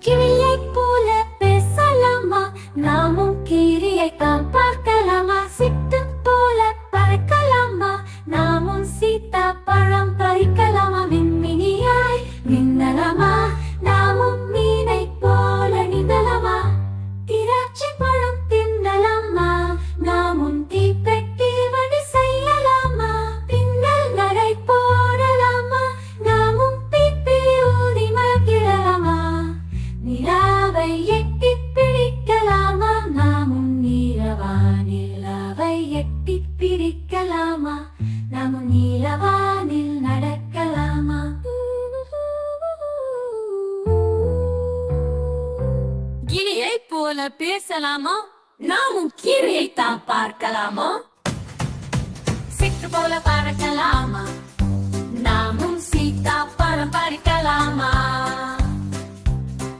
கிளியைப் போல பேசலாமா? நாமும் கீரியைத்தான் பார்க்கலாமா? சிட்டு போல பறக்கலாமா? நாமும் சீத்தா பழம் பறிக்கலாமா? மின்மினியாய் மின்னலாமா? நாமும் மீனைப் போல நீந்தலாமா? திராட்சை பழம் தின்னலாமா? நாமும் தீப்பெட்டி வழி செய்யலாமா? பின்னல் நடை போடலாமா? நாமும் பிப்பி ஊதி மகிழலாமா? நிலாவை எட்டிப் பிடிக்கலாமா? நாமும் நிலவை எட்டிப் பிடிக்கலாமா? நாமும் நீலவானில் நடக்கலாமா? கிளியைப் போல பேசலாமா? நாமும் கீரியைத்தான் பார்க்கலாமா? சிட்டு போல பறக்கலாமா? நாமும் சீத்தா பழம் பறிக்கலாமா?